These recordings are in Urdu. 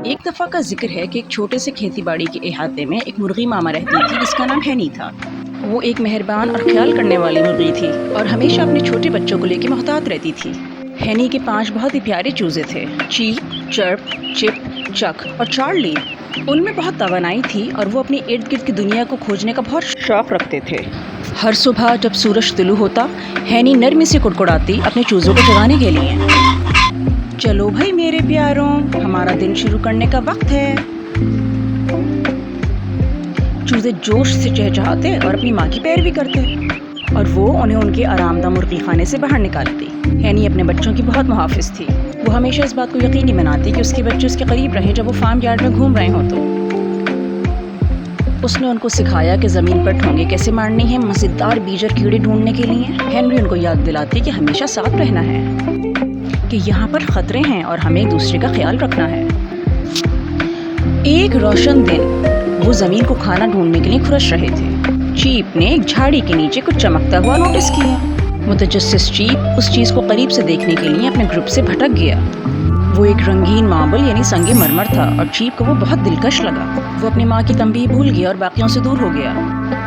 ایک دفعہ کا ذکر ہے کہ ایک چھوٹے سے کھیتی باڑی کے احاطے میں ایک مرغی ماما رہتی تھی جس کا نام ہینی تھا۔ وہ ایک مہربان اور خیال کرنے والی مرغی تھی اور ہمیشہ اپنے چھوٹے بچوں کو لے کے محتاط رہتی تھی۔ ہینی کے 5 بہت ہی پیارے چوزے تھے، چیپ، چرپ، چپ، چک اور چارلی۔ ان میں بہت توانائی تھی اور وہ اپنی ارد گرد کی دنیا کو کھوجنے کا بہت شوق رکھتے تھے۔ ہر صبح جب سورج طلوع ہوتا، ہینی نرمی سے کڑکڑاتی اپنے چوزوں کو جگانے کے لیے۔ چلو بھائی میرے پیاروں، ہمارا دن شروع کرنے کا وقت ہے۔ چوزے جوش سے چہچہاتے اور اپنی ماں کی پیروی کرتے اور وہ انہیں ان کے آرام دہ مرغی خانے سے باہر نکالتی۔ ہینی اپنے بچوں کی بہت محافظ تھی۔ وہ ہمیشہ اس بات کو یقینی بناتی کہ اس کے بچے اس کے قریب رہیں جب وہ فارم یارڈ میں گھوم رہے ہوں تو۔ اس نے ان کو سکھایا کہ زمین پر ٹھونگے کیسے مارنی ہیں مزیدار بیج اور کیڑے ڈھونڈنے کے لیے۔ ہینری ان کو یاد دلاتی کہ ہمیشہ ساتھ رہنا ہے، کہ یہاں پر خطرے ہیں اور ہمیں ایک دوسرے کا خیال رکھنا ہے۔ ایک روشن دن وہ زمین کو کھانا ڈھونڈنے کے لیے کھرش رہے تھے۔ چیپ نے ایک جھاڑی کے نیچے کچھ چمکتا ہوا نوٹس کیا۔ متجسس چیپ اس چیز کو قریب سے دیکھنے کے لیے اپنے گروپ سے بھٹک گیا۔ وہ ایک رنگین ماربل یعنی سنگ مرمر تھا اور چیپ کو وہ بہت دلکش لگا۔ وہ اپنی ماں کی تنبیہ بھول گیا اور باقیوں سے دور ہو گیا۔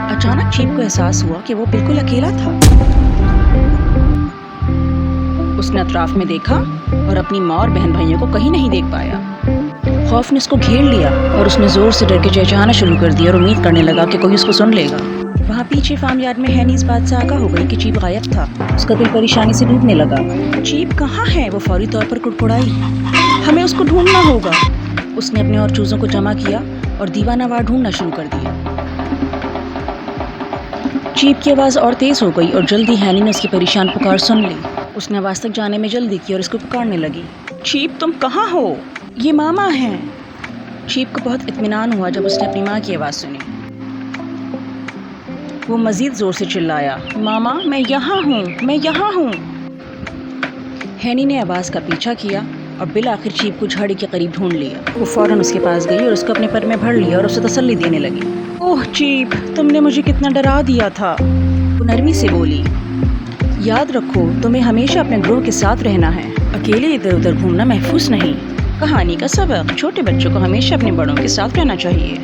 اچانک چیپ کو احساس ہوا کہ وہ بالکل اکیلا تھا۔ اس نے اطراف میں دیکھا اور اپنی ماں اور بہن بھائیوں کو کہیں نہیں دیکھ پایا۔ خوف نے اس کو گھیر لیا اور اس نے زور سے ڈر کے چہچہانا شروع کر دیا اور امید کرنے لگا کہ کوئی اس کو سن لے گا۔ وہاں پیچھے فارم یارڈ میں ہینی اس بات سے آگاہ ہو گئی کہ چیپ غائب تھا۔ اس کا دل پریشانی سے ڈوبنے لگا۔ چیپ کہاں ہے؟ وہ فوری طور پر کڑکڑائی۔ ہمیں اس کو ڈھونڈنا ہوگا۔ اس نے اپنے اور چوزوں کو جمع کیا اور دیوانہ وار ڈھونڈنا شروع کر دیا۔ چیپ کی آواز اور تیز ہو گئی اور جلدی ہینی نے اس کی پریشان پکار سن لی۔ اس نے آواز تک جانے میں جلدی کی اور اس کو پکارنے لگی، چیپ تم کہاں ہو؟ یہ ماما ہیں۔ چیپ کو بہت اطمینان ہوا جب اس نے اپنی ماں کی آواز سنی۔ وہ مزید زور سے چلایا، ماما میں یہاں ہوں، میں یہاں ہوں۔ ہینی نے آواز کا پیچھا کیا اور بالآخر چیپ کو جھاڑی کے قریب ڈھونڈ لیا۔ وہ فوراً اس کے پاس گئی اور اس کو اپنے پر میں بھر لیا اور اسے تسلی دینے لگی۔ اوہ چیپ، تم نے مجھے کتنا ڈرا دیا تھا۔ وہ نرمی سے بولی، یاد رکھو تمہیں ہمیشہ اپنے گروہ کے ساتھ رہنا ہے، اکیلے ادھر ادھر گھومنا محفوظ نہیں۔ کہانی کا سبق، چھوٹے بچوں کو ہمیشہ اپنے بڑوں کے ساتھ رہنا چاہیے۔